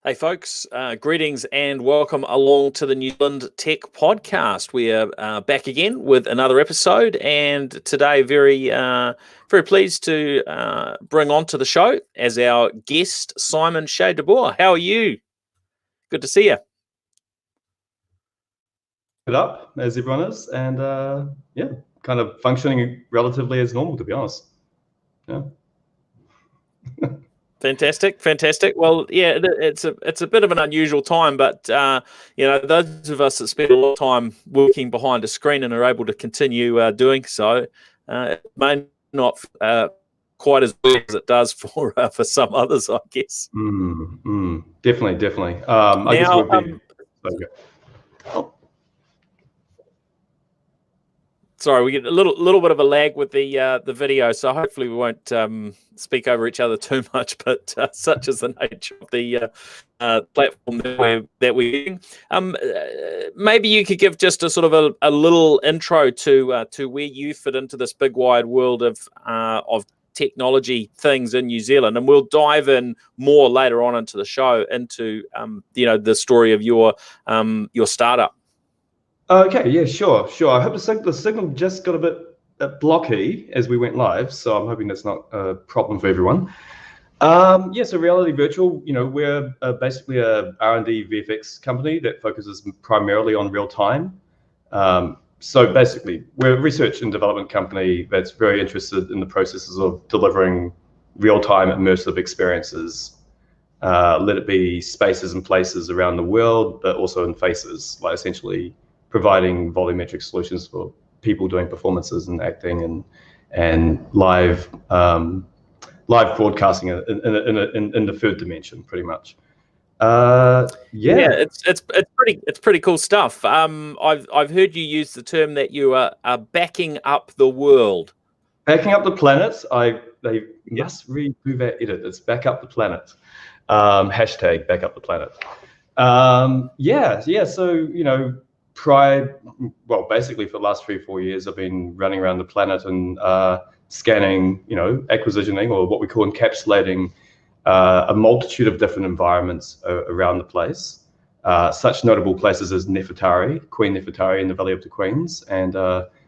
Hey folks, greetings and welcome along to the New Zealand Tech Podcast. We are back again with another episode, and today very pleased to bring onto the show as our guest Simon Shea de Boer. How are you? Good to see you. It up as everyone is, and kind of functioning relatively as normal, to be honest. Yeah. Fantastic. Well, yeah, it's a bit of an unusual time, but those of us that spend a lot of time working behind a screen and are able to continue doing so, it may not quite as well as it does for some others, I guess. Definitely. I guess we'll be. Sorry, we get a little bit of a lag with the video, so hopefully we won't speak over each other too much. But such is the nature of the platform that we're using. Maybe you could give just a sort of a little intro to where you fit into this big wide world of technology things in New Zealand, and we'll dive in more later on into the show into the story of your startup. Okay, yeah, sure. I hope the signal just got a bit blocky as we went live, so I'm hoping that's not a problem for everyone. So Reality Virtual, we're basically a R&D VFX company that focuses primarily on real time. So basically, we're a research and development company that's very interested in the processes of delivering real-time immersive experiences, let it be spaces and places around the world, but also in faces, like essentially providing volumetric solutions for people doing performances and acting and live broadcasting in the third dimension, pretty much. It's pretty cool stuff. I've heard you use the term that you are backing up the world. Backing up the planet. They must redo that edit. It's back up the planet. Hashtag back up the planet. So basically for the last 3 or 4 years, I've been running around the planet and scanning, acquisitioning, or what we call encapsulating a multitude of different environments around the place. Such notable places as Nefertari, Queen Nefertari in the Valley of the Queens, and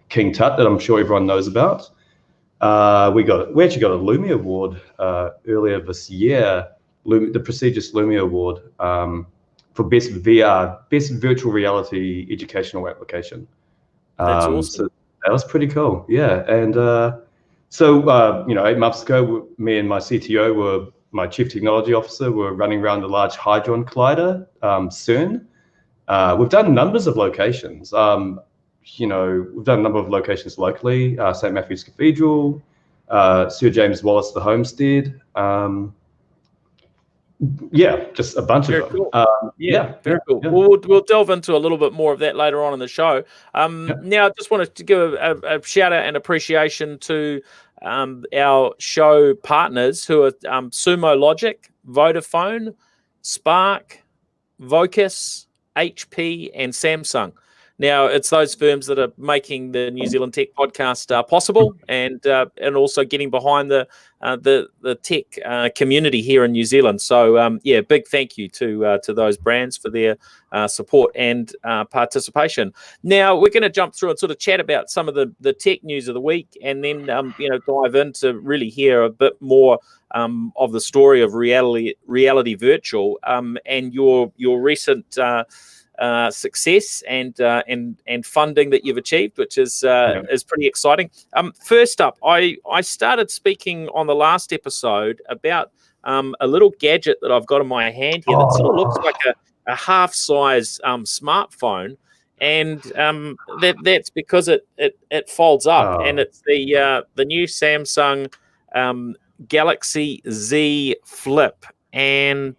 King Tut, that I'm sure everyone knows about. We actually got a Lumie Award earlier this year, the prestigious Lumie Award, for best VR, best virtual reality educational application. That's awesome. So that was pretty cool. Yeah. And 8 months ago, me and my CTO my chief technology officer were running around the Large Hadron Collider, CERN. We've done numbers of locations. We've done a number of locations locally, St. Matthew's Cathedral, Sir James Wallace the Homestead. Just a bunch of them. Cool. Very cool. Yeah. We'll delve into a little bit more of that later on in the show. Now, I just wanted to give a shout out and appreciation to our show partners who are Sumo Logic, Vodafone, Spark, Vocus, HP, and Samsung. Now, it's those firms that are making the New Zealand Tech Podcast possible, and also getting behind the tech community here in New Zealand. So, big thank you to those brands for their support and participation. Now, we're going to jump through and sort of chat about some of the tech news of the week, and then dive into really hear a bit more of the story of Reality Virtual and your recent success and funding that you've achieved, which is pretty exciting. First up, I started speaking on the last episode about a little gadget that I've got in my hand here that sort of looks like a half-size smartphone, and that's because it folds up, and it's the new Samsung Galaxy Z Flip, and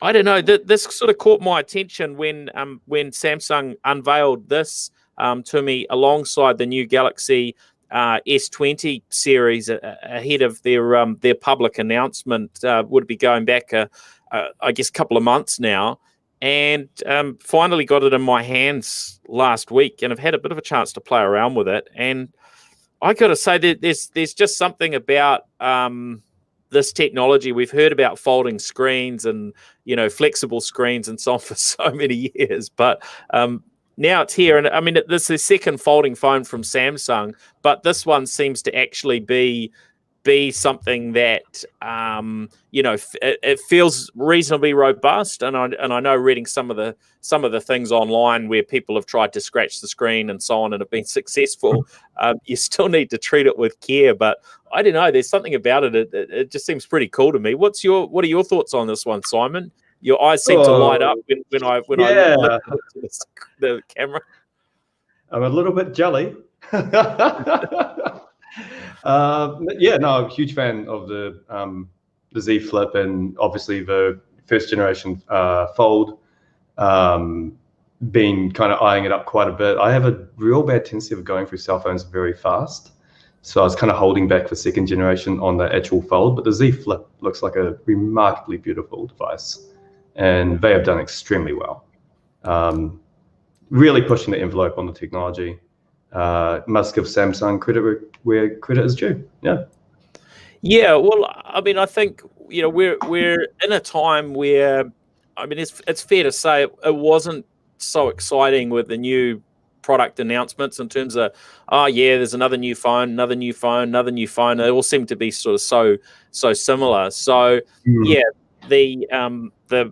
I don't know. This sort of caught my attention when Samsung unveiled this to me alongside the new Galaxy S20 series ahead of their public announcement. Would be going back, I guess, a couple of months now, and finally got it in my hands last week, and I've had a bit of a chance to play around with it. And I got to say that there's just something about this technology. We've heard about folding screens and, you know, flexible screens and so on for so many years, but now it's here. And I mean, this is the second folding phone from Samsung, but this one seems to actually be something that you know, it feels reasonably robust. And I know, reading some of the things online where people have tried to scratch the screen and so on and have been successful, you still need to treat it with care. But I don't know, there's something about it. It just seems pretty cool to me. What are your thoughts on this one, Simon? Your eyes seem to light up when I look at the camera. I'm a little bit jelly. Yeah, no, I'm a huge fan of the Z Flip, and obviously the first generation Fold. Been kind of eyeing it up quite a bit. I have a real bad tendency of going through cell phones very fast, so I was kind of holding back for second generation on the actual Fold. But the Z Flip looks like a remarkably beautiful device, and they have done extremely well. Really pushing the envelope on the technology. Must give Samsung credit where credit is due. Yeah. Well, I mean, I think, you know, we're in a time where, I mean, it's fair to say it wasn't so exciting with the new product announcements in terms of, oh yeah, there's another new phone, another new phone, another new phone. They all seem to be sort of so similar. So yeah, the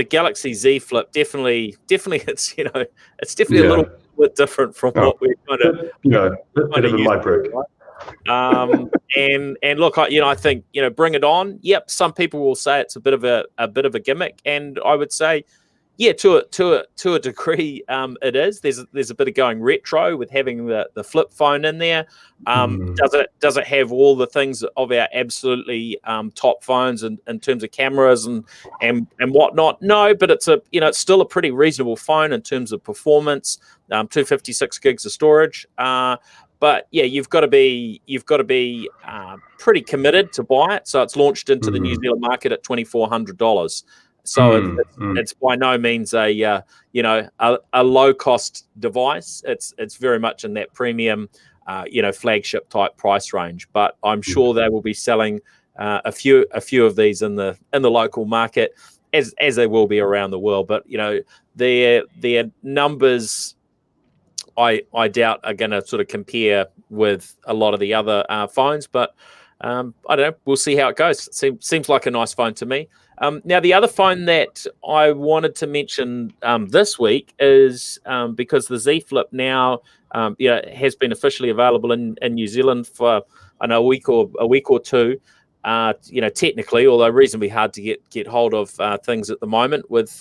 Galaxy Z Flip definitely it's, you know, it's definitely a little bit different from what we're kind of, you know, bit of a my brick. And look, I think, you know, bring it on. Yep, some people will say it's a bit of a gimmick, and I would say, yeah, to a degree, it is. There's a bit of going retro with having the flip phone in there. Does it have all the things of our absolutely top phones in terms of cameras and whatnot? No, but it's it's still a pretty reasonable phone in terms of performance. 256 gigs of storage. But yeah, you've got to be pretty committed to buy it. So it's launched into the New Zealand market at $2,400. So it's by no means a low cost device. It's very much in that premium, flagship type price range. But I'm sure they will be selling a few of these in the local market, as they will be around the world. But you know, their numbers, I doubt, are going to sort of compare with a lot of the other phones. But I don't know. We'll see how it goes. Seems like a nice phone to me. Now, the other phone that I wanted to mention this week is because the Z Flip now has been officially available in New Zealand for a week or two. Technically, although reasonably hard to get hold of things at the moment with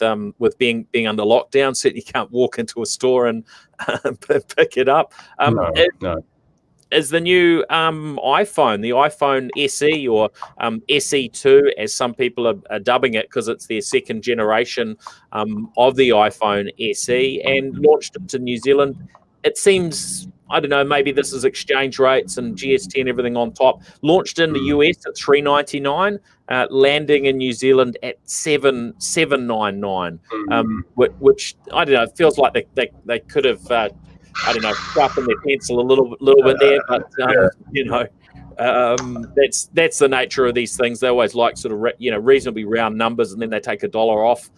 being under lockdown. Certainly can't walk into a store and pick it up. No. Is the new iPhone, the iPhone SE or SE2, as some people are dubbing it, because it's their second generation of the iPhone SE, and launched into New Zealand. It seems, I don't know, maybe this is exchange rates and GST and everything on top. Launched in the US at $399, landing in New Zealand at $799, which I don't know, feels like they could have. I don't know, sharpen their pencil a little bit there, but that's the nature of these things. They always like sort of reasonably round numbers, and then they take $1 off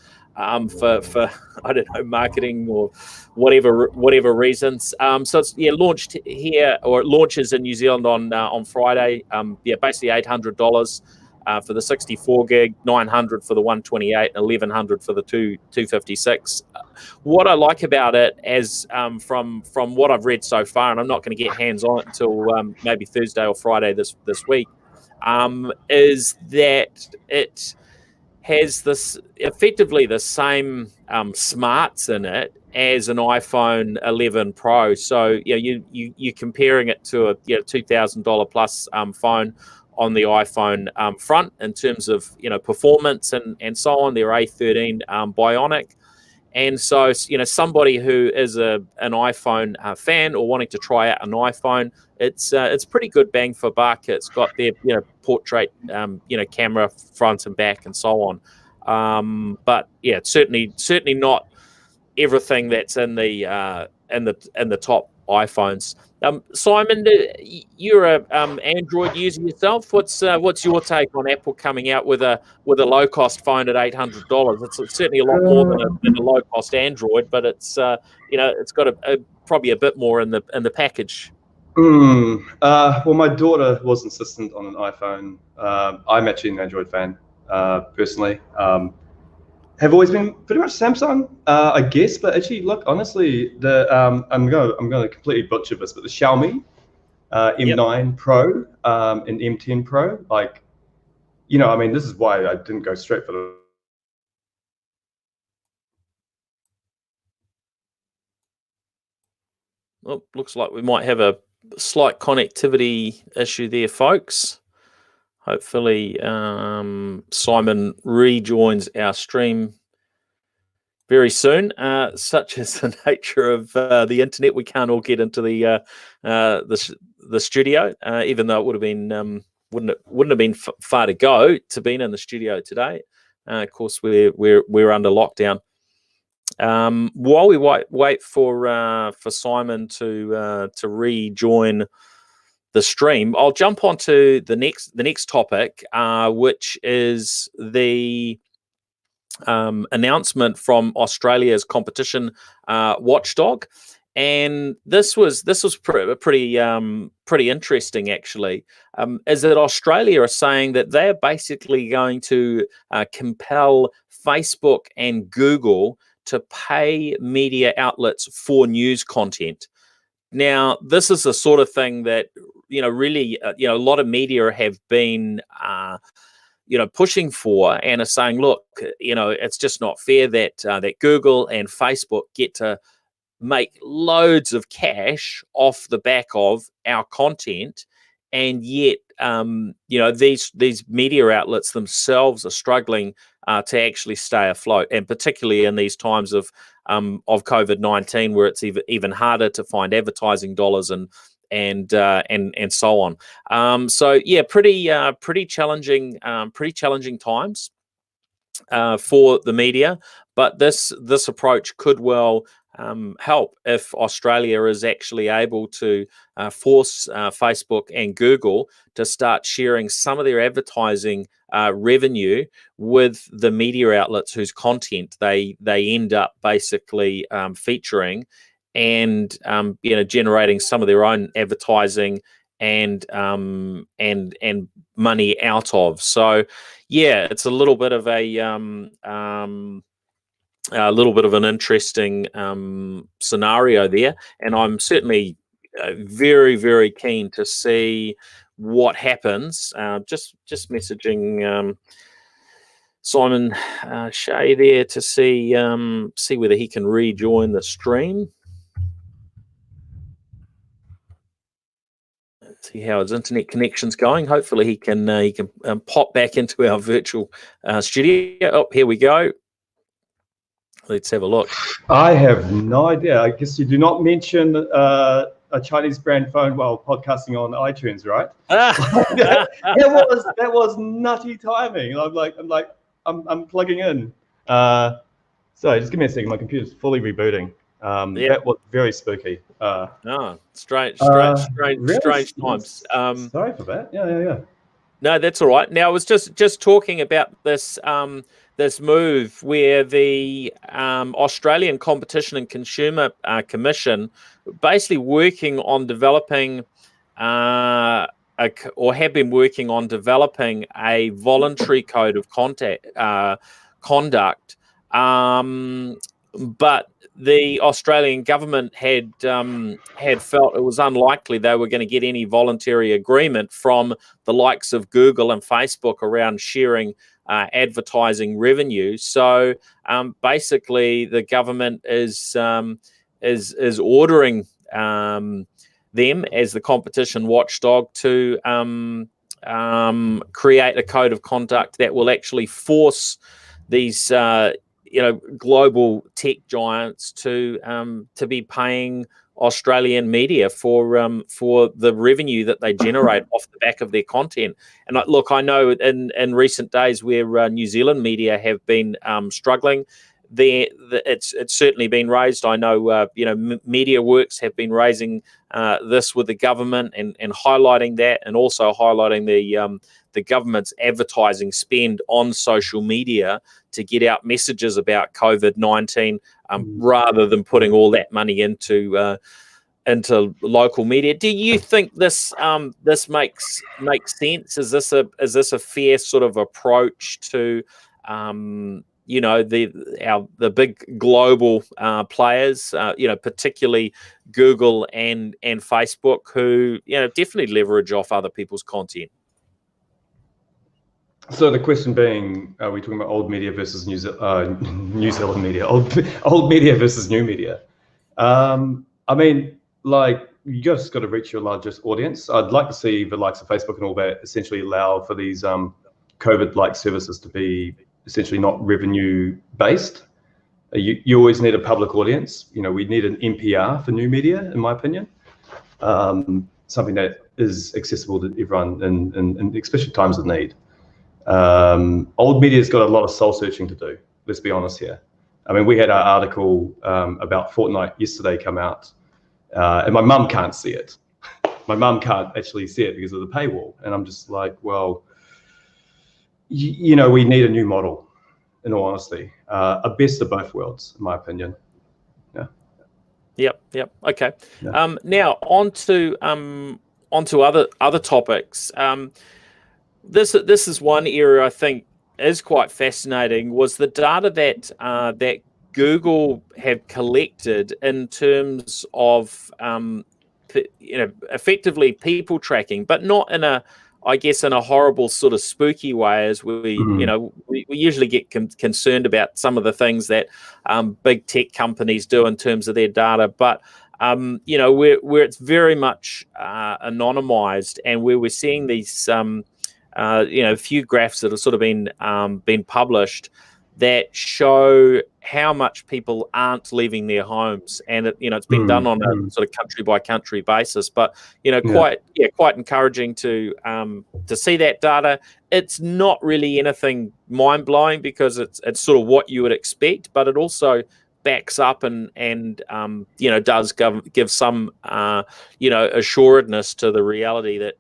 for I don't know, marketing or whatever reasons. So it's launched here, or it launches in New Zealand on Friday. Basically $800 for the 64 gig, $900 for the 128, and $1,100 for the 256. What I like about it, as from what I've read so far, and I'm not going to get hands on it until maybe Thursday or Friday this week, is that it has this effectively the same smarts in it as an iPhone 11 Pro. So you're comparing it to a $2,000 plus phone on the iPhone front in terms of performance and so on. They're A13 Bionic, and so somebody who is an iPhone fan or wanting to try out an iPhone, it's pretty good bang for buck. It's got their portrait camera front and back and so on. But yeah, it's certainly not everything that's in the top iPhones. Simon, you're a Android user yourself. What's your take on Apple coming out with a low cost phone at $800? It's certainly a lot more than a low cost Android, but it's it's got probably a bit more in the package. Well, my daughter was insistent on an iPhone. I'm actually an Android fan personally. Have always been pretty much Samsung, I guess. But actually, look, honestly, I'm gonna completely butcher this, but the Xiaomi M9 Pro and M10 Pro, like, I mean, this is why I didn't go straight for the. Well, looks like we might have a slight connectivity issue there, folks. Hopefully, Simon rejoins our stream very soon. Such is the nature of the internet. We can't all get into the studio, even though it would have been wouldn't have been far to go to being in the studio today. Of course, we're under lockdown. While we wait for Simon to rejoin the stream, I'll jump onto the next topic, which is the announcement from Australia's competition watchdog, and this was pretty interesting actually. Is that Australia are saying that they're basically going to compel Facebook and Google to pay media outlets for news content. Now, this is the sort of thing that really a lot of media have been pushing for, and are saying, look, it's just not fair that that Google and Facebook get to make loads of cash off the back of our content, and yet these media outlets themselves are struggling to actually stay afloat, and particularly in these times of COVID-19, where it's even harder to find advertising dollars and so on. So yeah, pretty challenging times for the media, but this approach could well help if Australia is actually able to force Facebook and Google to start sharing some of their advertising revenue with the media outlets whose content they end up basically featuring, and generating some of their own advertising and money out of. So yeah, it's a little bit of an interesting scenario there, and I'm certainly very, very keen to see what happens. Just messaging Simon Shea there to see whether he can rejoin the stream. Let's see how his internet connection's going. Hopefully he can pop back into our virtual studio. Oh, here we go. Let's have a look. I have no idea. I guess you do not mention a Chinese brand phone while podcasting on iTunes, right? that was nutty timing. I'm plugging in. Sorry, just give me a second. My computer's fully rebooting. That was very spooky. Strange times. Sorry for that. Yeah. No, that's all right. Now, I was just talking about this this move where the Australian Competition and Consumer Commission basically working on developing or have been working on developing a voluntary code of conduct, but the Australian government had felt it was unlikely they were going to get any voluntary agreement from the likes of Google and Facebook around sharing advertising revenue. So basically, the government is ordering them as the competition watchdog to create a code of conduct that will actually force these global tech giants to be paying Australian media for the revenue that they generate off the back of their content. And look, I know in recent days where New Zealand media have been struggling, it's certainly been raised. I know MediaWorks have been raising this with the government and highlighting that, and also highlighting the government's advertising spend on social media to get out messages about COVID-19, rather than putting all that money into local media. Do you think this makes sense? Is this a fair sort of approach to the big global players, particularly Google and Facebook, who definitely leverage off other people's content? So the question being, are we talking about old media versus New Zealand media? Old media versus new media? I mean, like, you just got to reach your largest audience. I'd like to see the likes of Facebook and all that essentially allow for these COVID-like services to be essentially not revenue based. You always need a public audience. We need an NPR for new media, in my opinion. Something that is accessible to everyone, in especially times of need. Old media's got a lot of soul searching to do. Let's be honest here. I mean, we had our article about Fortnite yesterday come out, and my mum can't see it. My mum can't actually see it because of the paywall, and I'm just like, well, we need a new model, in all honesty. A best of both worlds, in my opinion. Yeah. Yep. Okay. Yeah. Now on to other topics. This is one area I think is quite fascinating. Was the data that Google have collected in terms of effectively people tracking, but not in a horrible sort of spooky way, as we usually get concerned about some of the things that big tech companies do in terms of their data. But where it's very much anonymized, and where we're seeing these a few graphs that have sort of been published that show how much people aren't leaving their homes, and it's been done on a sort of country by country basis. But quite encouraging to see that data. It's not really anything mind blowing, because it's sort of what you would expect, but it also backs up and does give some assuredness to the reality that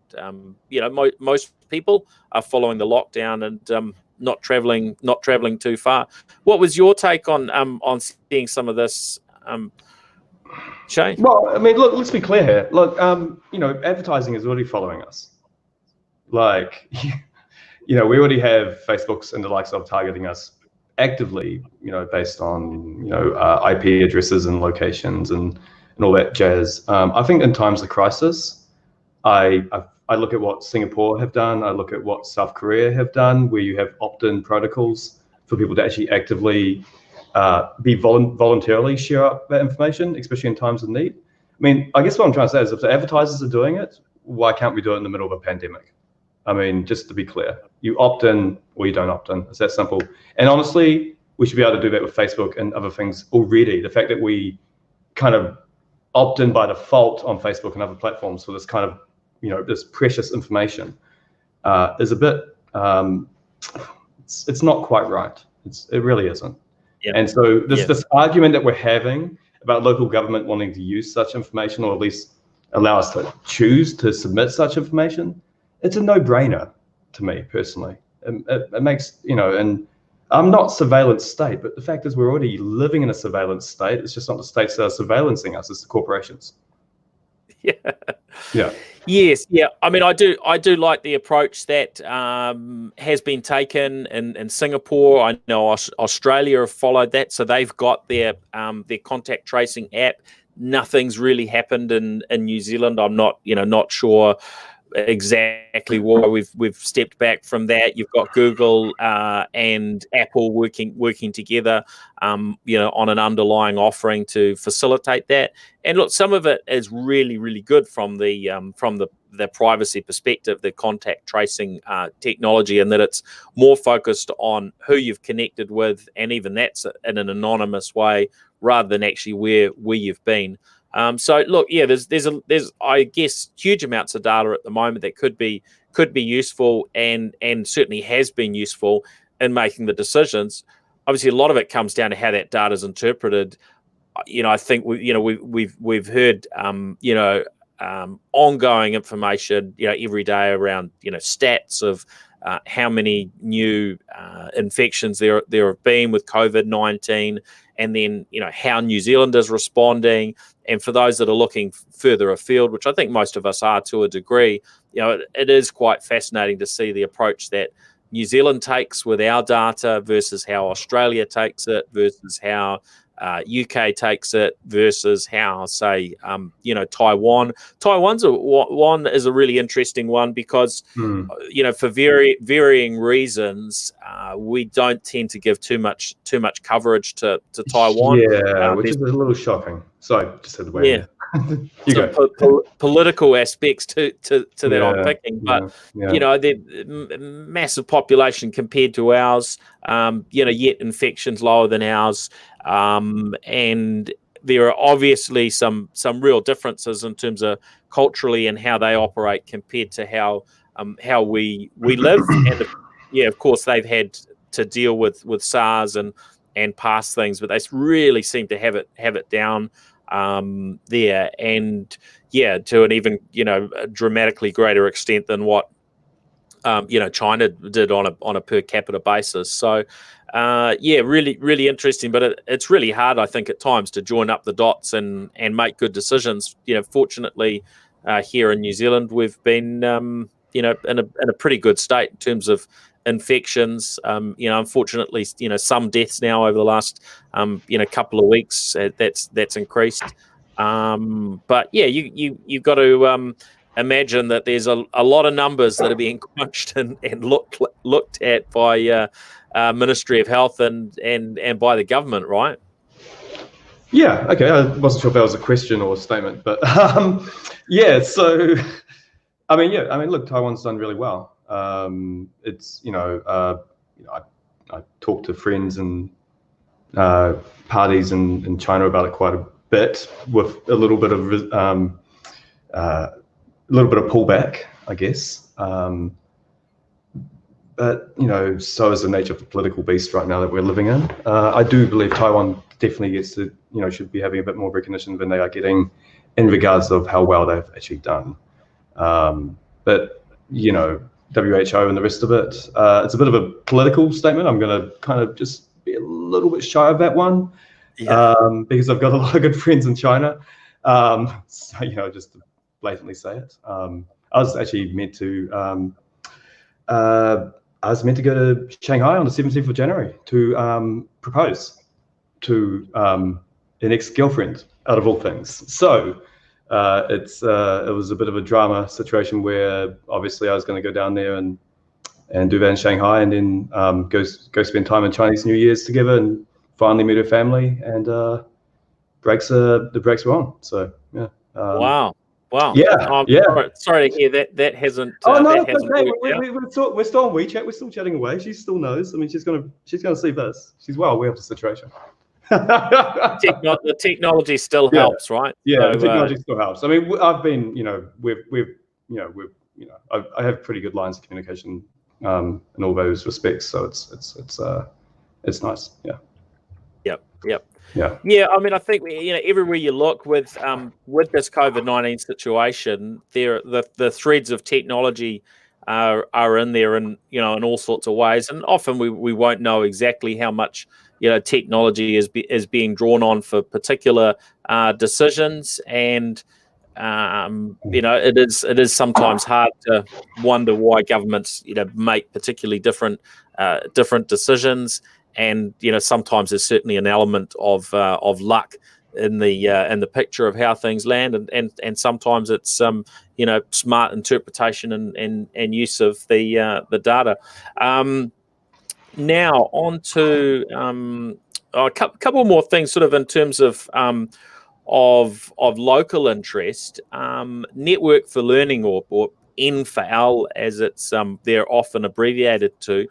most people are following the lockdown and not traveling too far. What was your take on seeing some of this, Shane? Well, I mean, look, let's be clear here. Look, advertising is already following us. Like, we already have Facebooks and the likes of targeting us actively, based on IP addresses and locations and all that jazz. I think in times of crisis, I look at what Singapore have done. I look at what South Korea have done, where you have opt-in protocols for people to actually actively voluntarily share up that information, especially in times of need. I mean, I guess what I'm trying to say is, if the advertisers are doing it, why can't we do it in the middle of a pandemic? I mean, just to be clear, you opt in or you don't opt in. It's that simple. And honestly, we should be able to do that with Facebook and other things already. The fact that we kind of opt in by default on Facebook and other platforms for this kind of this precious information is a bit, it's not quite right. It really isn't. Yep. And so this argument that we're having about local government wanting to use such information, or at least allow us to choose to submit such information, it's a no-brainer to me personally. It makes, and I'm not surveillance state, but the fact is we're already living in a surveillance state. It's just not the states that are surveillancing us, it's the corporations. Yeah. Yes. Yeah. I mean, I do like the approach that has been taken in Singapore. I know Australia have followed that, so they've got their contact tracing app. Nothing's really happened in New Zealand. I'm not sure exactly why we've stepped back from that. You've got Google and Apple working together, on an underlying offering to facilitate that. And look, some of it is really, really good from the privacy perspective, the contact tracing technology, and that it's more focused on who you've connected with, and even that's in an anonymous way rather than actually where you've been. So look, yeah, there's I guess huge amounts of data at the moment that could be useful and certainly has been useful in making the decisions. obviously a lot of it comes down to how that data is interpreted. I think we've heard ongoing information every day around stats of how many new infections there have been with COVID-19, and then how New Zealand is responding. And for those that are looking further afield, which I think most of us are to a degree, it is quite fascinating to see the approach that New Zealand takes with our data versus how Australia takes it versus how UK takes it versus how, say, Taiwan. Taiwan is a really interesting one because, for varying reasons, we don't tend to give too much coverage to Taiwan. Yeah, which is a little shocking. Sorry, just said the way. Yeah. Political aspects to that I'm picking, but the massive population compared to ours, yet infections lower than ours, and there are obviously some real differences in terms of culturally and how they operate compared to how we live. And of course they've had to deal with SARS and past things, but they really seem to have it down there, and to an even a dramatically greater extent than what China did on a per capita basis. So really, really interesting, but it's really hard, I think, at times to join up the dots and make good decisions. Fortunately, here in New Zealand, we've been in a pretty good state in terms of infections. Unfortunately, some deaths now over the last couple of weeks. That's increased. But you've got to imagine that there's a lot of numbers that are being crunched and looked at by Ministry of Health and by the government, right? Yeah. Okay. I wasn't sure if that was a question or a statement, but So, look, Taiwan's done really well. It's I talk to friends and parties in China about it quite a bit, with a little bit of pullback, I guess. But so is the nature of the political beast right now that we're living in. I do believe Taiwan definitely gets to should be having a bit more recognition than they are getting in regards of how well they've actually done. But WHO and the rest of it, it's a bit of a political statement. I'm going to kind of just be a little bit shy of that one, because I've got a lot of good friends in China. So just to blatantly say it, I was actually meant to go to Shanghai on the 17th of January to propose to an ex-girlfriend, out of all things. So it was a bit of a drama situation where obviously I was going to go down there and do that in Shanghai, and then go spend time in Chinese New Year's together, and finally meet her family, and the brakes were on. So yeah. Wow. Yeah. Sorry to hear that hasn't. Oh no, that hasn't okay. We're still on WeChat. We're still chatting away. She still knows. I mean, she's gonna see this. She's well aware of the situation. The technology still helps, right? Yeah, the technology still helps. I mean, I've been, I have pretty good lines of communication in all those respects. So it's nice. Yeah. Yep. Yeah. I mean, I think everywhere you look with this COVID-19 situation, the threads of technology are in there, and in all sorts of ways. And often we won't know exactly how much technology is being drawn on for particular decisions, and it is sometimes hard to wonder why governments make particularly different decisions. And sometimes there's certainly an element of luck in the picture of how things land, and sometimes it's smart interpretation and use of the data. Now on to a couple more things, sort of in terms of local interest. Network for Learning, or NFL as it's they're often abbreviated to.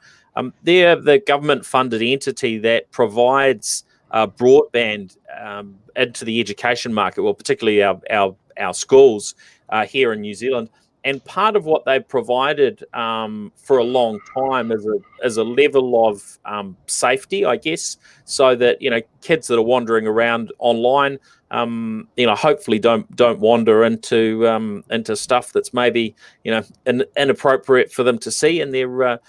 They're the government-funded entity that provides broadband into the education market, well, particularly our schools here in New Zealand. And part of what they've provided for a long time is a level of safety, I guess, so that kids that are wandering around online, hopefully don't wander into stuff that's maybe inappropriate for them to see in their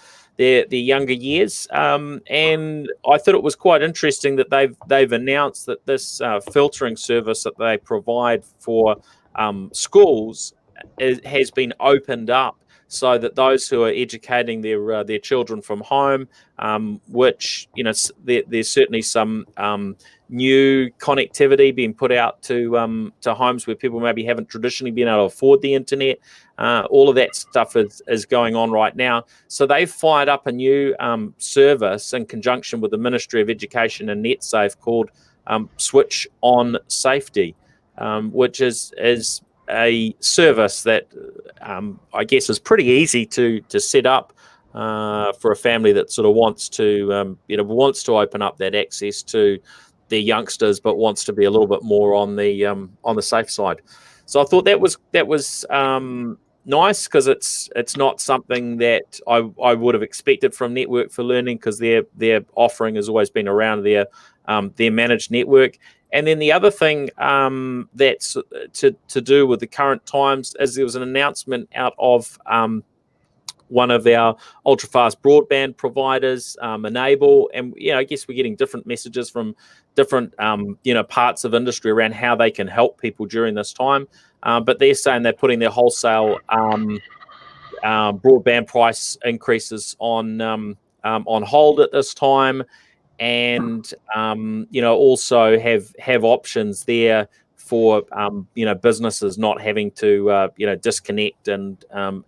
younger years. And I thought it was quite interesting that they've announced that this filtering service that they provide for schools has been opened up, so that those who are educating their children from home, which there's certainly some new connectivity being put out to homes where people maybe haven't traditionally been able to afford the internet. All of that stuff is going on right now. So they've fired up a new service in conjunction with the Ministry of Education and NetSafe called Switch On Safety, which is a service that I guess is pretty easy to set up for a family that sort of wants to open up that access to their youngsters, but wants to be a little bit more on the safe side. So I thought that was nice, because it's not something that I would have expected from Network for Learning, because their offering has always been around their managed network. And then the other thing that's to do with the current times is there was an announcement out of one of our ultra-fast broadband providers, Enable, and I guess we're getting different messages from different parts of industry around how they can help people during this time. But they're saying they're putting their wholesale broadband price increases on hold at this time. And also have options there for businesses not having to disconnect and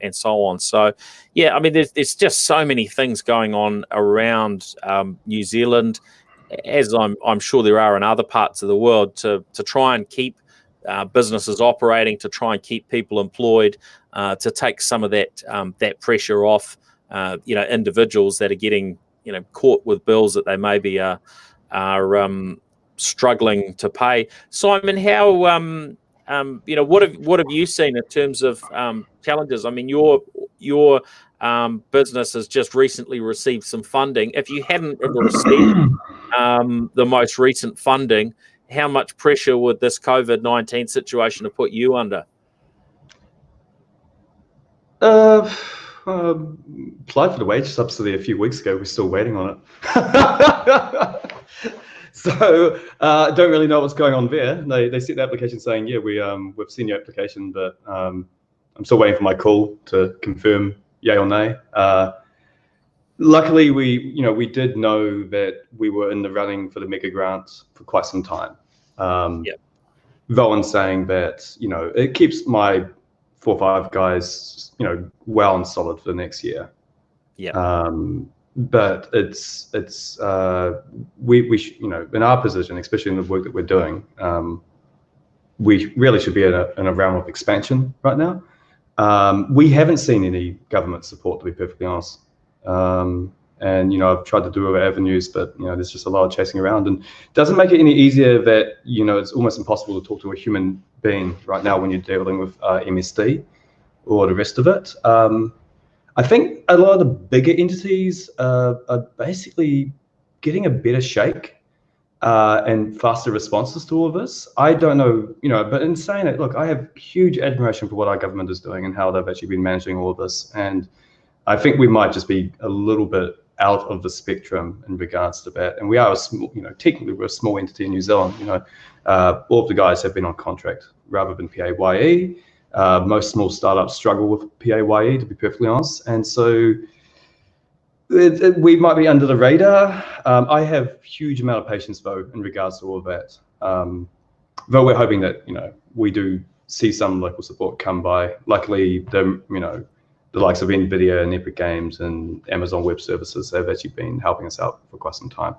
so on. So yeah, I mean there's just so many things going on around New Zealand, as I'm sure there are in other parts of the world, to try and keep businesses operating, to try and keep people employed, to take some of that pressure off individuals that are getting caught with bills that they maybe are struggling to pay. Simon, how what have you seen in terms of challenges? I mean, your business has just recently received some funding. If you hadn't ever received the most recent funding, how much pressure would this COVID-19 situation have put you under? Applied for the wage subsidy a few weeks ago. We're still waiting on it. So I don't really know what's going on there. They sent the application saying, yeah, we've seen your application, but I'm still waiting for my call to confirm yay or nay. Luckily, we did know that we were in the running for the mega grant for quite some time. Rowan saying that it keeps my 4 or 5 guys well and solid for the next year. But it's we in our position, especially in the work that we're doing, we really should be in a realm of expansion right now. We haven't seen any government support, to be perfectly honest. And I've tried to do other avenues, but there's just a lot of chasing around, and it doesn't make it any easier that it's almost impossible to talk to a human being right now when you're dealing with MSD or the rest of it. I think a lot of the bigger entities are basically getting a better shake and faster responses to all of this. I don't know, but in saying it, look, I have huge admiration for what our government is doing and how they've actually been managing all of this. And I think we might just be a little bit out of the spectrum in regards to that. And we are a small, technically we're a small entity in New Zealand. All of the guys have been on contract rather than PAYE. Most small startups struggle with PAYE, to be perfectly honest. And so we might be under the radar. I have huge amount of patience, though, in regards to all of that. Though we're hoping that, we do see some local support come by. Luckily, the likes of NVIDIA and Epic Games and Amazon Web Services have actually been helping us out for quite some time.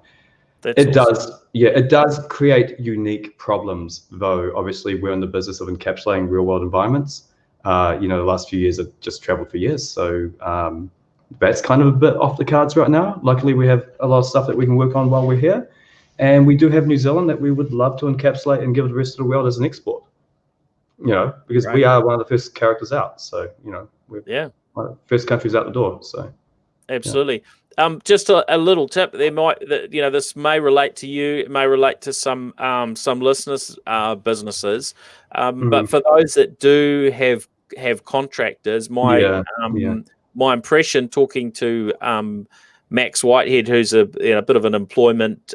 It does create unique problems, though. Obviously, we're in the business of encapsulating real-world environments. The last few years have just traveled for years, so that's kind of a bit off the cards right now. Luckily, we have a lot of stuff that we can work on while we're here, and we do have New Zealand that we would love to encapsulate and give the rest of the world as an export. you know, because we are one of the first characters out. So, you know, we're one of the first countries out the door. So, absolutely. Just a little tip. There might, you know, this may relate to you. It may relate to some listeners' businesses. But for those that do have contractors, my impression talking to Max Whitehead, who's a bit of an employment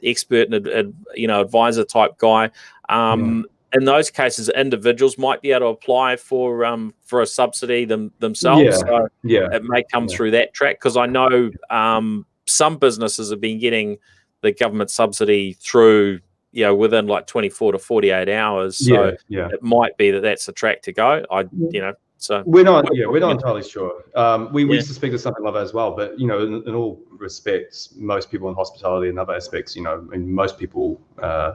expert and you know, advisor type guy. In those cases, individuals might be able to apply for a subsidy themselves. So it may come through that track, because I know some businesses have been getting the government subsidy through, you know, within like 24 to 48 hours. So it might be that's a track to go. You know, so we're not entirely sure. We suspect it's something like that as well. But, you know, in all respects, most people in hospitality and other aspects, you know, and most people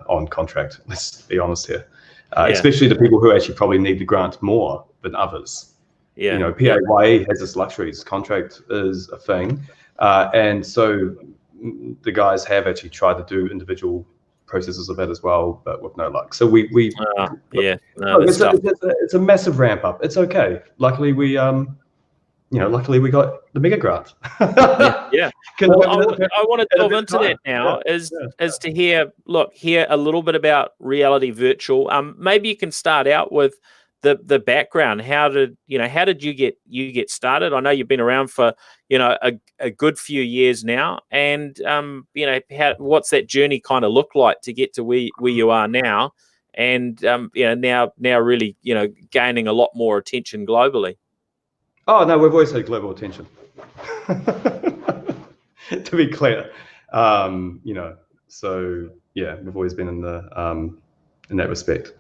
on contract, let's be honest here. Especially the people who actually probably need the grant more than others. You know, PAYE has this luxury. This contract is a thing. And so the guys have actually tried to do individual processes of that as well, but with no luck. So it's a massive ramp up. It's okay. Luckily we luckily we got the mega grant. Well, I want to delve into that now, is to hear a little bit about Reality Virtual. Maybe you can start out with the background. How did you get started? I know you've been around for, you know, a good few years now, and you know, what's that journey kind of look like to get to where you are now, and you know, now really, you know, gaining a lot more attention globally. Oh no, we've always had global attention. To be clear, you know, so yeah, we've always been in that respect.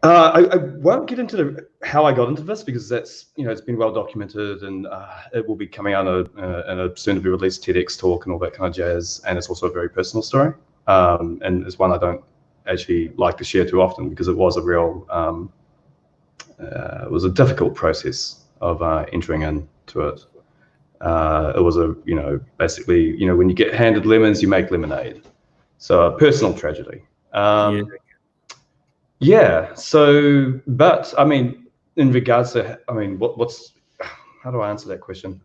I won't get into how I got into this, because that's, you know, it's been well documented, and it will be coming out in a soon to be released TEDx talk and all that kind of jazz. And it's also a very personal story, and it's one I don't actually like to share too often, because it was a real, it was a difficult process of entering into it. It was you know, basically, you know, when you get handed lemons, you make lemonade. So a personal tragedy. So, but I mean, in regards to, I mean, how do I answer that question?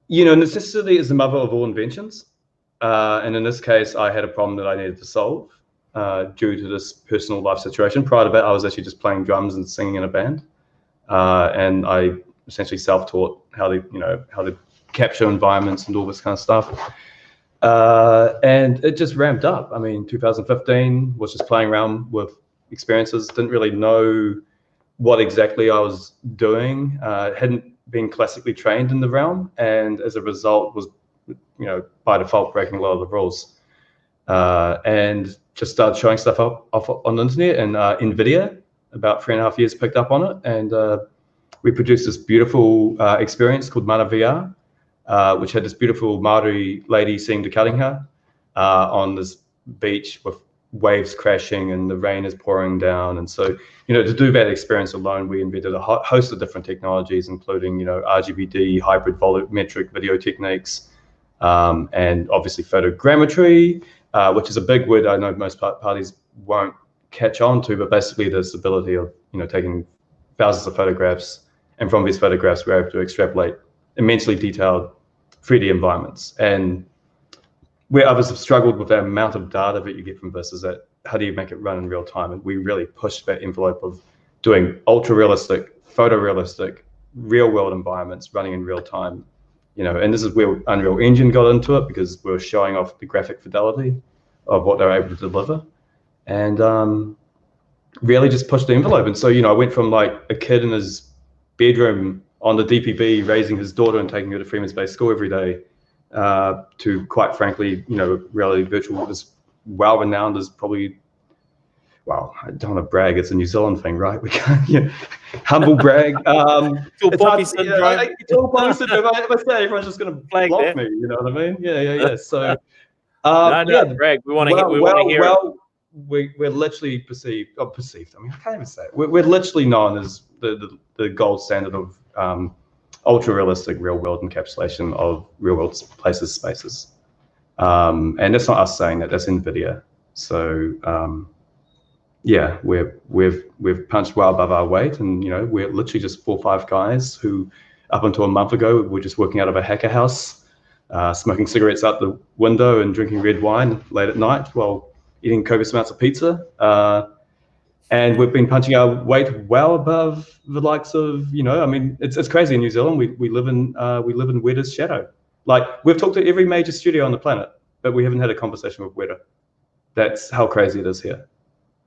You know, necessity is the mother of all inventions. And in this case, I had a problem that I needed to solve due to this personal life situation. Prior to that, I was actually just playing drums and singing in a band. And I essentially self-taught how to capture environments and all this kind of stuff. And it just ramped up. I mean, 2015 was just playing around with experiences. Didn't really know what exactly I was doing. Hadn't been classically trained in the realm, and as a result was, you know, by default breaking a lot of the rules. And just started showing stuff off on the internet, and NVIDIA, about 3.5 years, picked up on it, and we produced this beautiful experience called Mana VR, which had this beautiful Maori lady singing to Kalinga on this beach with waves crashing and the rain is pouring down. And so, you know, to do that experience alone, we invented a host of different technologies, including, you know, RGBD, hybrid volumetric video techniques, and obviously photogrammetry, which is a big word I know most parties won't catch on to, but basically this ability of, you know, taking thousands of photographs, and from these photographs we're able to extrapolate immensely detailed 3D environments. And where others have struggled with the amount of data that you get from this is that how do you make it run in real time? And we really pushed that envelope of doing ultra realistic, photorealistic, real world environments running in real time. You know, and this is where Unreal Engine got into it, because we were showing off the graphic fidelity of what they're able to deliver, and really just pushed the envelope. And so, you know, I went from like a kid in his bedroom on the DPB raising his daughter and taking her to Freeman-based school every day, to, quite frankly, you know, Reality Virtual is well renowned as probably, well, I don't want to brag, it's a New Zealand thing, right? We can't, you know, humble brag. It's all syndrome. It's all Poppy syndrome. If I say, everyone's just going to block me, you know what I mean? Yeah. So, brag. We want to hear it. We're literally perceived. I mean, I can't even say it. We're literally known as the gold standard of ultra realistic real world encapsulation of real world places, spaces. And that's not us saying that, that's NVIDIA. So yeah, we've punched well above our weight, and we're literally just 4 or 5 guys who, up until a month ago, were just working out of a hacker house, smoking cigarettes out the window and drinking red wine late at night while eating copious amounts of pizza. And we've been punching our weight well above the likes of, I mean, it's crazy in New Zealand. We live in Weta's shadow. Like, we've talked to every major studio on the planet, but we haven't had a conversation with Weta. That's how crazy it is here.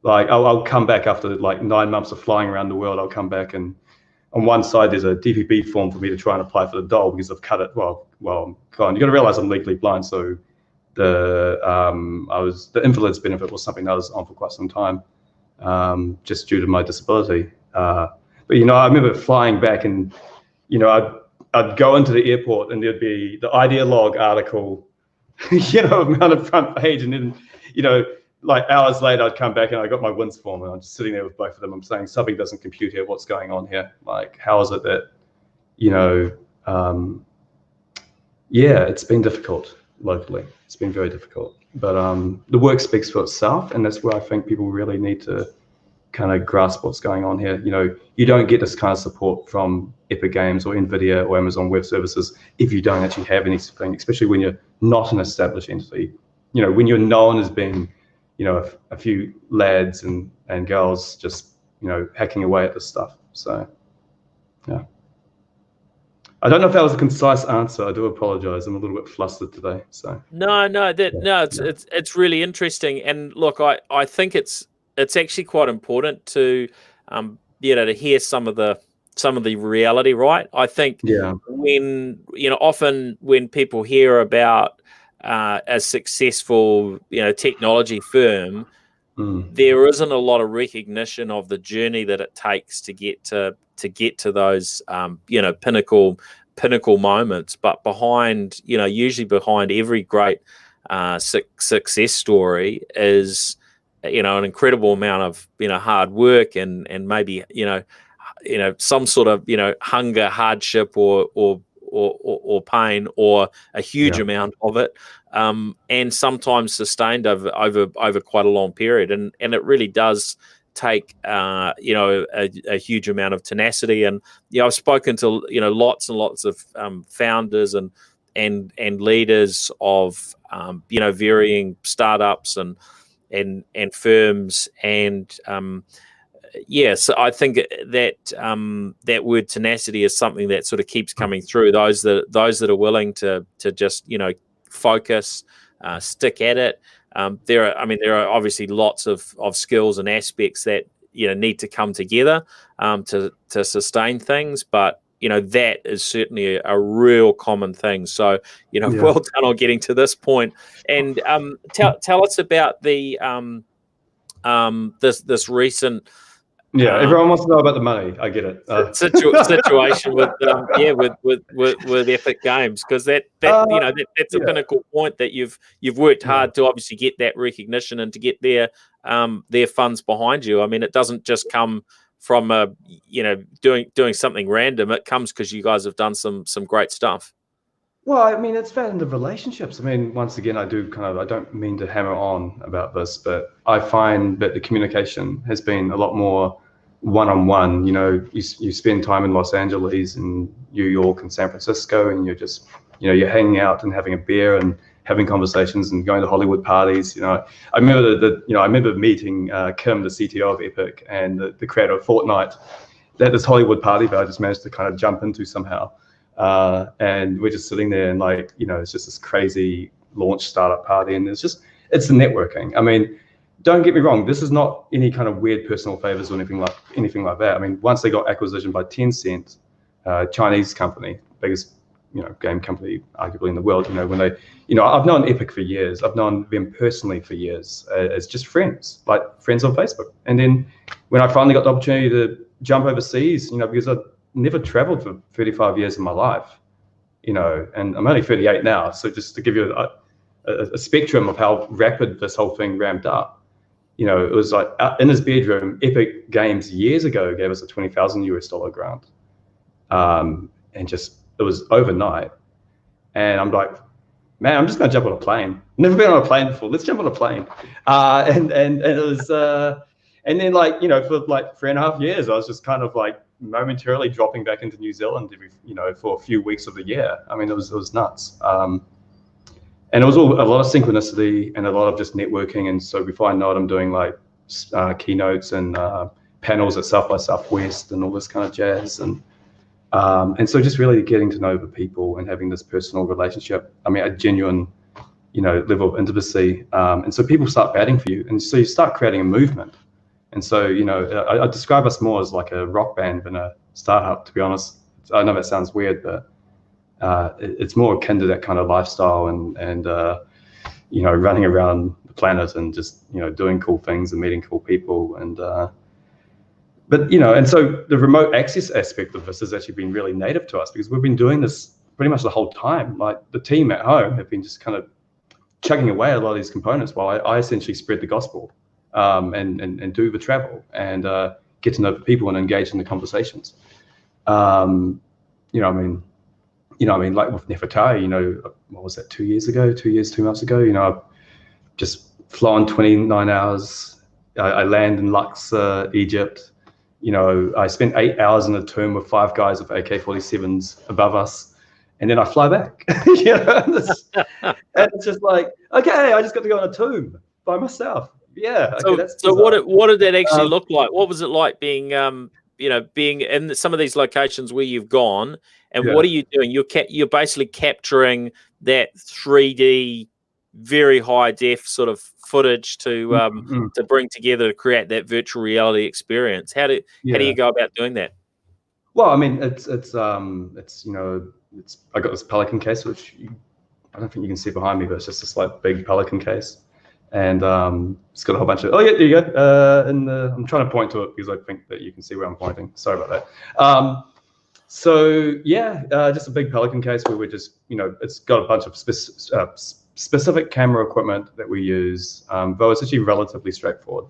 Like, I'll come back after like 9 months of flying around the world. I'll come back, and on one side there's a DPP form for me to try and apply for the dole because I've cut it. Well, I'm gone. You got to realize I'm legally blind, so the invalid's benefit was something that I was on for quite some time, just due to my disability. But I remember flying back, and I'd go into the airport, and there'd be the Idealog article, on the front page, and then like hours later, I'd come back and I got my WINS form, and I'm just sitting there with both of them. I'm saying something doesn't compute here. What's going on here? Like, how is it that, it's been difficult locally. It's been very difficult. But the work speaks for itself, and that's where I think people really need to kind of grasp what's going on here. You don't get this kind of support from Epic Games or NVIDIA or Amazon Web Services if you don't actually have anything, especially when you're not an established entity. When you're known as being a few lads and girls just, hacking away at this stuff. So, yeah. I don't know if that was a concise answer. I do apologize. I'm a little bit flustered today. So it's really interesting. And look, I think it's actually quite important to to hear some of the reality, right? I think when often when people hear about a successful technology firm, there isn't a lot of recognition of the journey that it takes to get to those pinnacle moments. But behind usually behind every great success story is an incredible amount of hard work and maybe some sort of hunger, hardship, or pain, or a huge amount of it, and sometimes sustained over quite a long period, and it really does take a huge amount of tenacity. And I've spoken to lots and lots of founders and leaders of varying startups and firms, and so I think that word tenacity is something that sort of keeps coming through. Those that are willing to just focus, stick at it. There are obviously lots of skills and aspects that need to come together to sustain things, but that is certainly a real common thing. So well done on getting to this point. And tell us about the this recent. Everyone wants to know about the money. I get it. Situation with Epic Games, because that's a pinnacle point that you've worked hard to obviously get that recognition and to get their funds behind you. I mean, it doesn't just come from doing something random. It comes because you guys have done some great stuff. Well, I mean, it's found in the relationships. I mean, once again, I don't mean to hammer on about this, but I find that the communication has been a lot more one-on-one. You spend time in Los Angeles and New York and San Francisco, and you're just, you're hanging out and having a beer and having conversations and going to Hollywood parties. I remember I remember meeting Kim, the CTO of Epic, and the creator of Fortnite, at this Hollywood party that I just managed to kind of jump into somehow. And we're just sitting there, and it's just this crazy launch startup party, and it's the networking. I mean, don't get me wrong, this is not any kind of weird personal favors or anything like that. I mean, once they got acquisition by Tencent, Chinese company, biggest game company arguably in the world, when they, I've known Epic for years. I've known them personally for years as just friends, like friends on Facebook. And then when I finally got the opportunity to jump overseas, because I'd never traveled for 35 years of my life, and I'm only 38 now. So just to give you a spectrum of how rapid this whole thing ramped up, it was like in his bedroom, Epic Games years ago gave us a $20,000 grant. And just, it was overnight. And I'm like, man, I'm just gonna jump on a plane. Never been on a plane before. Let's jump on a plane. And it was, And then like, you know, for like 3.5 years, I was just kind of like momentarily dropping back into New Zealand every, you know, for a few weeks of the year. I mean, it was nuts. And it was all a lot of synchronicity and a lot of just networking. And so before I know it, I'm doing like keynotes and panels at South by Southwest and all this kind of jazz. And so just really getting to know the people and having this personal relationship. I mean, a genuine, you know, level of intimacy. And so people start batting for you. And so you start creating a movement. And so, you know, I describe us more as like a rock band than a startup, to be honest. I know that sounds weird, but it's more akin to that kind of lifestyle and you know, running around the planet and just, you know, doing cool things and meeting cool people. And but, you know, and so the remote access aspect of this has actually been really native to us because we've been doing this pretty much the whole time. Like the team at home have been just kind of chugging away at a lot of these components while I essentially spread the gospel and do the travel and get to know the people and engage in the conversations. You know, I mean, like with Nefertari, you know, what was that, 2 years ago, 2 months ago, you know, I've just flown 29 hours. I land in Luxor, Egypt. You know, I spent 8 hours in a tomb with 5 guys with AK-47s above us. And then I fly back, you know, and it's just like, okay, I just got to go in a tomb by myself. Yeah. Okay, so what did that actually look like? What was it like being, you know, being in some of these locations where you've gone, and what are you doing? You're basically capturing that 3D, very high def sort of footage to bring together to create that virtual reality experience. How do you go about doing that? Well, I mean, it's you know, I got this Pelican case, which I don't think you can see behind me, but it's just this like big Pelican case. And it's got a whole bunch of, oh yeah, there you go. I'm trying to point to it because I think that you can see where I'm pointing. Sorry about that. So yeah, just a big Pelican case where we're just, you know, it's got a bunch of specific camera equipment that we use, though it's actually relatively straightforward.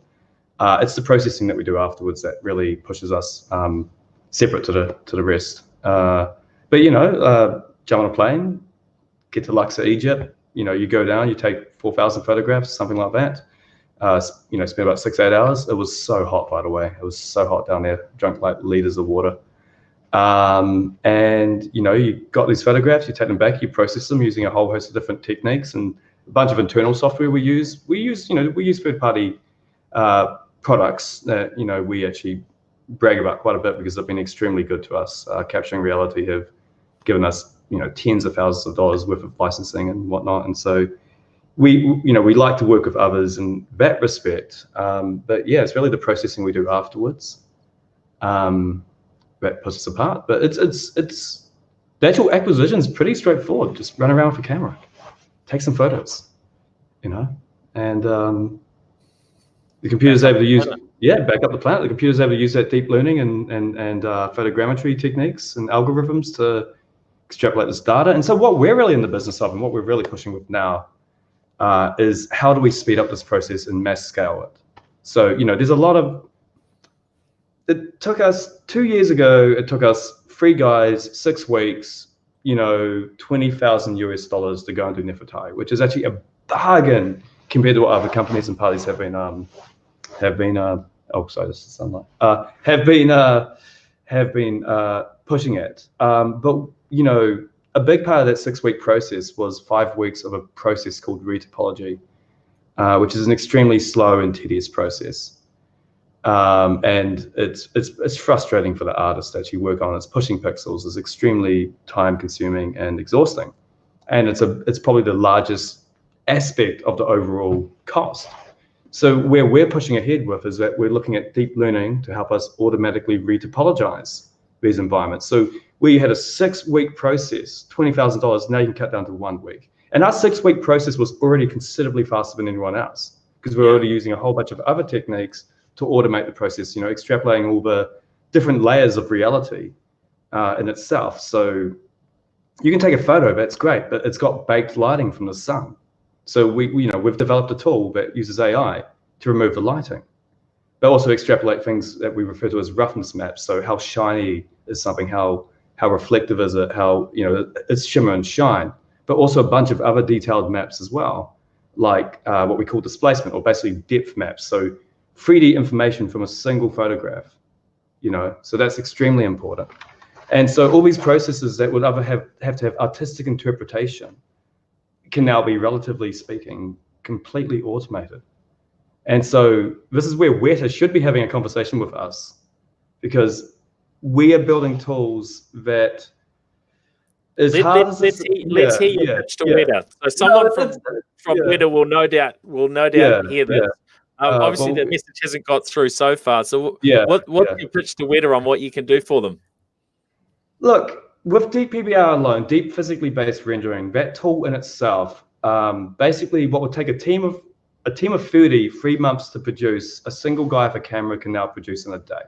It's the processing that we do afterwards that really pushes us separate to the rest. But you know, jump on a plane, get to Luxor, Egypt. You know, you go down, you take 4,000 photographs, something like that. You know, spend about 6-8 hours. It was so hot, by the way. It was so hot down there. Drank like liters of water. And you know, you got these photographs, you take them back, you process them using a whole host of different techniques and a bunch of internal software we use. We use third-party products that, you know, we actually brag about quite a bit because they've been extremely good to us. Capturing Reality have given us, you know, tens of thousands of dollars worth of licensing and whatnot. And so we like to work with others in that respect. But yeah, it's really the processing we do afterwards that puts us apart. But it's the actual acquisition is pretty straightforward. Just run around with a camera, take some photos, you know, and the computer's able to use, back up the planet. The computer's able to use that deep learning and photogrammetry techniques and algorithms to extrapolate this data. And so what we're really in the business of and what we're really pushing with now is how do we speed up this process and mass scale it? So, you know, there's a lot of, it took us 2 years ago, it took us 3 guys, 6 weeks, you know, $20,000 to go and do Nefertari, which is actually a bargain compared to what other companies and parties have been oh, sorry, this is sunlight, have been pushing it. But, you know, a big part of that 6-week process was 5 weeks of a process called retopology, which is an extremely slow and tedious process. And it's frustrating for the artist to actually work on. It's pushing pixels. It's extremely time consuming and exhausting. And it's probably the largest aspect of the overall cost. So where we're pushing ahead with is that we're looking at deep learning to help us automatically retopologize these environments. So we had a 6-week process, $20,000, now you can cut down to 1 week. And our 6-week process was already considerably faster than anyone else because we're already using a whole bunch of other techniques to automate the process, you know, extrapolating all the different layers of reality in itself. So you can take a photo, that's great, but it's got baked lighting from the sun. So we've developed a tool that uses AI to remove the lighting, but also extrapolate things that we refer to as roughness maps. So how shiny is something, how reflective is it, how, you know, it's shimmer and shine, but also a bunch of other detailed maps as well, like what we call displacement or basically depth maps. So 3D information from a single photograph, you know, so that's extremely important. And so all these processes that would have to have artistic interpretation can now be, relatively speaking, completely automated. And so this is where Weta should be having a conversation with us, because we are building tools that let's hear your pitch to Weta. So someone from Weta will no doubt hear this. Obviously, the message hasn't got through so far. So what's your pitch to Weta on what you can do for them? Look, with Deep PBR alone, deep physically based rendering, that tool in itself, basically what would take a team of 30, 3 months to produce, a single guy with a camera can now produce in a day.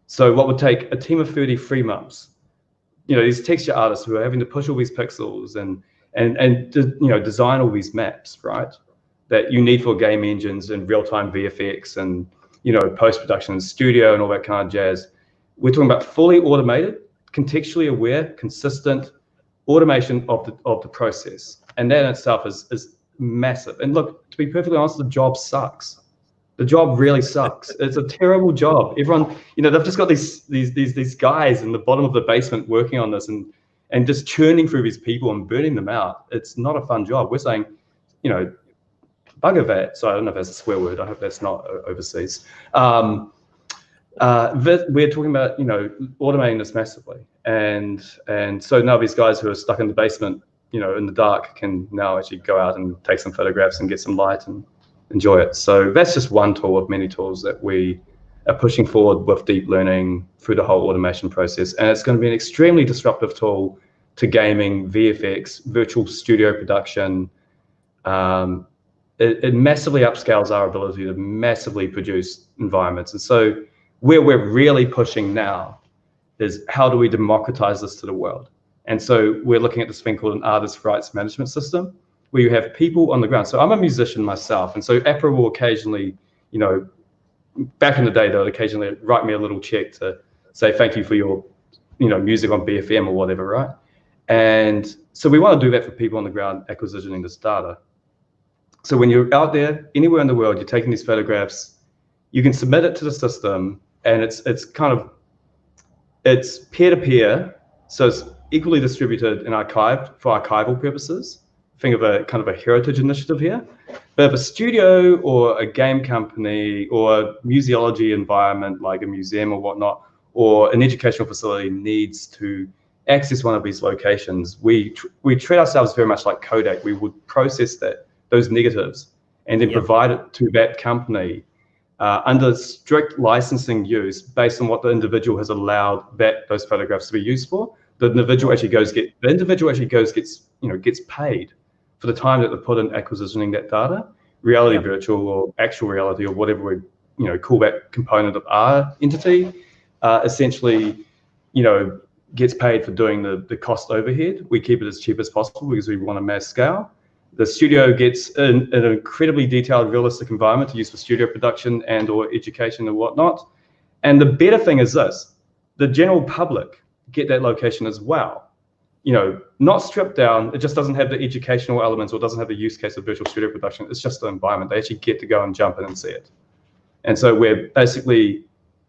So what would take a team of 30, 3 months, you know, these texture artists who are having to push all these pixels and you know, design all these maps, right, that you need for game engines and real-time VFX and, you know, post-production and studio and all that kind of jazz. We're talking about fully automated, contextually aware, consistent automation of the process. And that in itself is massive. And look, to be perfectly honest, the job sucks. The job really sucks. It's a terrible job. Everyone, you know, they've just got these guys in the bottom of the basement working on this and just churning through these people and burning them out. It's not a fun job. We're saying, you know, bugger that. So I don't know if that's a swear word. I hope that's not overseas. We're talking about, you know, automating this massively. And so now these guys who are stuck in the basement, you know, in the dark, can now actually go out and take some photographs and get some light and enjoy it. So that's just one tool of many tools that we are pushing forward with deep learning through the whole automation process. And it's going to be an extremely disruptive tool to gaming, VFX, virtual studio production. It massively upscales our ability to massively produce environments. And so where we're really pushing now is, how do we democratize this to the world? And so we're looking at this thing called an artist rights management system, where you have people on the ground. So I'm a musician myself, and so APRA will occasionally, you know, back in the day, they would occasionally write me a little check to say thank you for your, you know, music on BFM or whatever, right? And so we want to do that for people on the ground acquisitioning this data. So when you're out there anywhere in the world, you're taking these photographs, you can submit it to the system, and it's peer-to-peer, so it's equally distributed and archived for archival purposes. Think of a kind of a heritage initiative here. But if a studio or a game company or a museology environment like a museum or whatnot, or an educational facility needs to access one of these locations, we treat ourselves very much like Kodak. We would process those negatives and then provide it to that company under strict licensing use based on what the individual has allowed those photographs to be used for. The individual actually gets paid for the time that they put in acquisitioning that data, reality virtual or actual reality or whatever we, you know, call that component of our entity. Essentially, you know, gets paid for doing the cost overhead. We keep it as cheap as possible because we want a mass scale. The studio gets an incredibly detailed, realistic environment to use for studio production and or education and whatnot. And the better thing is this: the general public get that location as well. You know, not stripped down. It just doesn't have the educational elements or doesn't have the use case of virtual studio production. It's just the environment. They actually get to go and jump in and see it. And so we're basically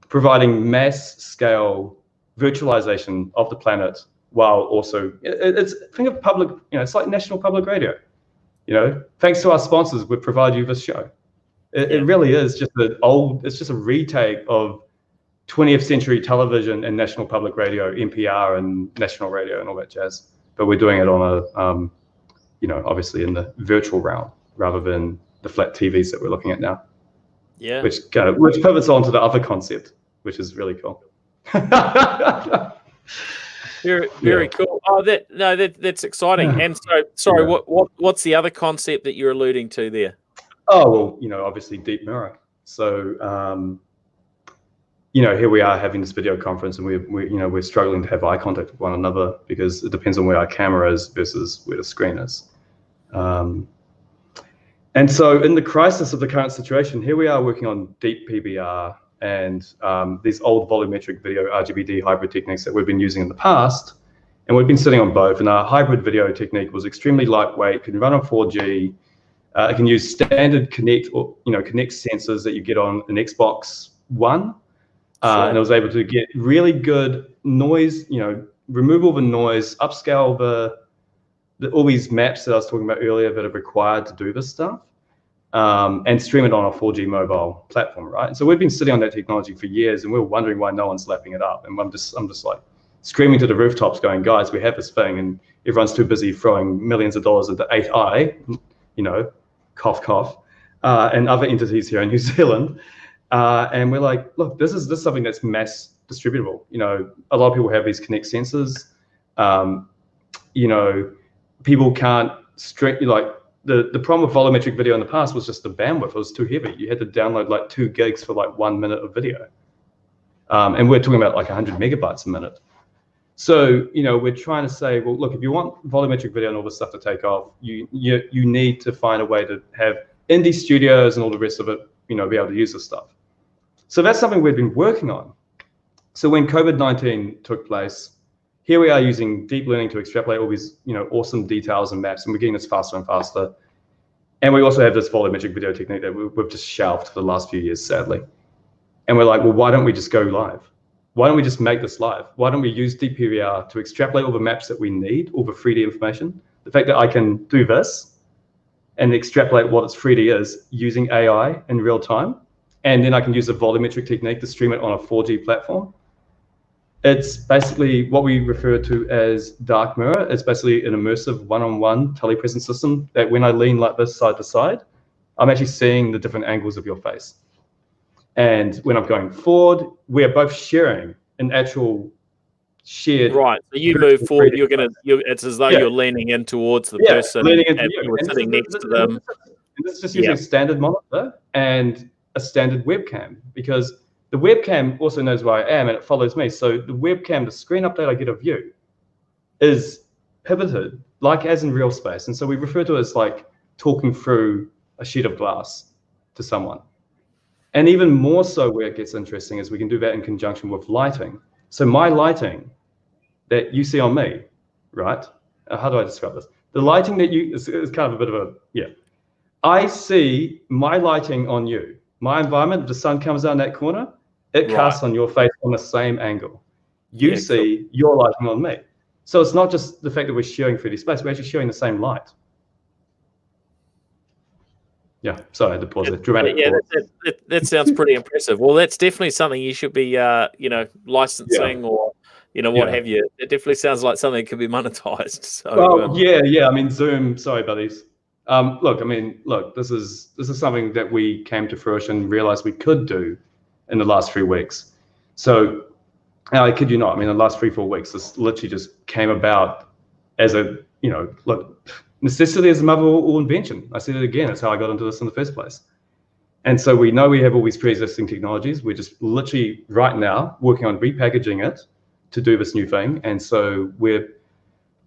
providing mass scale virtualization of the planet while also, think of public, you know, it's like National Public Radio. You know, thanks to our sponsors, we provide you this show. It really is just it's just a retake of 20th century television and National Public Radio, NPR and National Radio and all that jazz. But we're doing it on a, you know, obviously in the virtual realm rather than the flat TVs that we're looking at now. Yeah. Which pivots on to the other concept, which is really cool. Very cool. Oh, that's exciting. And so, sorry, what's the other concept that you're alluding to there? Oh, well, you know, obviously Deep Mirror. So, you know, here we are having this video conference, and we're struggling to have eye contact with one another because it depends on where our camera is versus where the screen is. And so, in the crisis of the current situation, here we are working on Deep PBR and these old volumetric video RGBD hybrid techniques that we've been using in the past, and we've been sitting on both. And our hybrid video technique was extremely lightweight, could run on 4G, It can use standard Connect or Connect sensors that you get on an Xbox One, and it was able to get really good noise, remove all the noise, upscale all these maps that I was talking about earlier that are required to do this stuff, and stream it on a 4G mobile platform, right? And so we've been sitting on that technology for years, and we're wondering why no one's lapping it up. And I'm just like screaming to the rooftops, going, guys, we have this thing, and everyone's too busy throwing millions of dollars into 8i, cough, cough, and other entities here in New Zealand. And we're like, look, this is something that's mass distributable. A lot of people have these Connect sensors. People can't the problem with volumetric video in the past was just the bandwidth. It was too heavy. You had to download like 2 gigs for like 1 minute of video. And we're talking about like 100 megabytes a minute. So, we're trying to say, well, look, if you want volumetric video and all this stuff to take off, you need to find a way to have indie studios and all the rest of it, be able to use this stuff. So that's something we've been working on. So when COVID-19 took place, here we are using deep learning to extrapolate all these, awesome details and maps, and we're getting this faster and faster. And we also have this volumetric video technique that we've just shelved for the last few years, sadly. And we're like, well, why don't we just go live? Why don't we just make this live? Why don't we use deep PVR to extrapolate all the maps that we need, all the 3D information? The fact that I can do this and extrapolate what its 3D is using AI in real time, and then I can use a volumetric technique to stream it on a 4G platform. It's basically what we refer to as dark mirror. It's basically an immersive one-on-one telepresence system that when I lean like this side to side, I'm actually seeing the different angles of your face. And when I'm going forward, we're both sharing an actual shared. Right. So you move forward, it's as though you're leaning in towards the person and you're sitting next to them. And this is just using a standard monitor and a standard webcam, because the webcam also knows where I am and it follows me. So the webcam, the screen update I get of you is pivoted, like as in real space. And so we refer to it as like talking through a sheet of glass to someone. And even more so where it gets interesting is we can do that in conjunction with lighting. So my lighting that you see on me, right? How do I describe this? The lighting that is kind of a bit of I see my lighting on you. My environment, the sun comes down that corner, it casts on your face on the same angle. You see your lighting on me. So it's not just the fact that we're sharing 3D space, we're actually sharing the same light. Yeah, sorry, I had to pause it. Dramatic. Yeah, that sounds pretty impressive. Well, that's definitely something you should be, licensing or, what have you. It definitely sounds like something that could be monetized. So, yeah. I mean, Zoom. Sorry, buddies. Look. This is something that we came to fruition, realized we could do in the last 3 weeks. So, I kid you not. I mean, the last 3-4 weeks, this literally just came about as a, necessity is the mother of all invention. I said it again. That's how I got into this in the first place. And so we know we have all these pre-existing technologies. We're just literally right now working on repackaging it to do this new thing. And so we're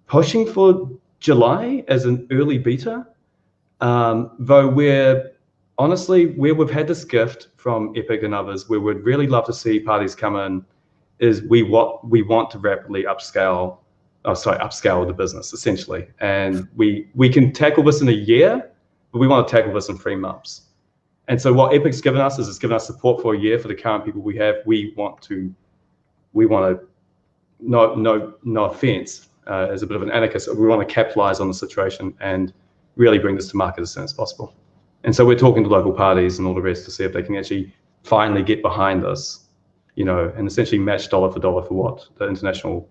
pushing for July as an early beta, though we're honestly, where we've had this gift from Epic and others, where we'd really love to see parties come in, is we want to rapidly upscale the business essentially. And we can tackle this in a year, but we want to tackle this in 3 months. And so what Epic's given us is it's given us support for a year for the current people we have. We want to, no offense, as a bit of an anarchist, we want to capitalize on the situation and really bring this to market as soon as possible. And so we're talking to local parties and all the rest to see if they can actually finally get behind this, and essentially match dollar for dollar for what the international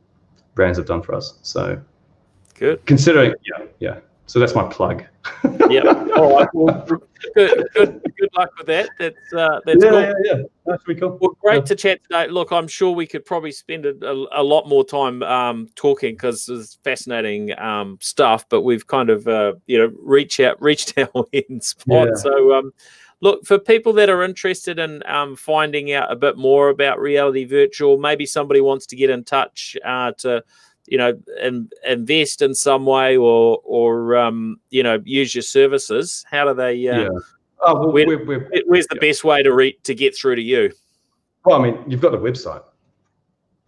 brands have done for us. So good. Considering, yeah. So that's my plug. Yeah. All right. Well, good luck with that. That's cool. Yeah. That's pretty cool. Well, great to chat today. Look, I'm sure we could probably spend a lot more time talking because it's fascinating stuff. But we've kind of reached our end spot. Yeah. So look, for people that are interested in finding out a bit more about Reality Virtual, maybe somebody wants to get in touch to invest in some way or use your services. How do they? Where's the best way to get through to you? Well, I mean, you've got the website,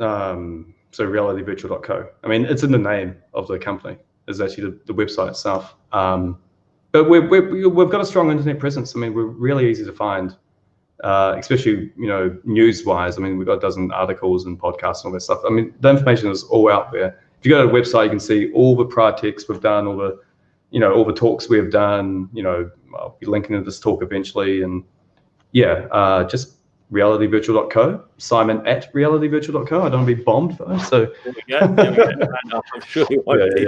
so realityvirtual.co. I mean, it's in the name of the company. Is actually the website itself. but we've got a strong internet presence. I mean, we're really easy to find, especially news-wise. I mean, we've got a dozen articles and podcasts and all that stuff. I mean, the information is all out there. If you go to the website, you can see all the prior texts we've done, all the talks we've done. I'll be linking to this talk eventually, and just realityvirtual.co, Simon@realityvirtual.co. I don't want to be bombed though. So there we go. No, I'm sure you won't be.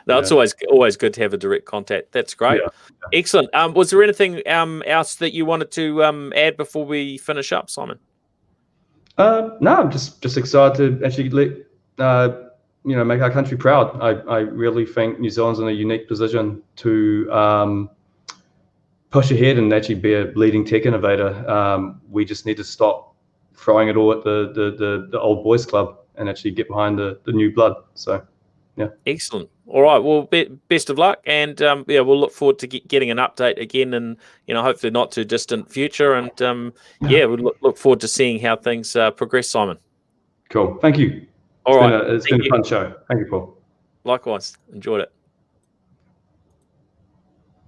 No, it's always good to have a direct contact. That's great. Excellent. Was there anything else that you wanted to add before we finish up, Simon? No, I'm just excited to actually make our country proud. I really think New Zealand's in a unique position to push ahead and actually be a leading tech innovator. We just need to stop throwing it all at the old boys club and actually get behind the new blood. So, yeah. Excellent. All right. Well, best of luck, and we'll look forward to getting an update again in hopefully not too distant future. And we'll look forward to seeing how things progress, Simon. Cool. Thank you. It's been a fun show. Thank you, Paul. Likewise. Enjoyed it.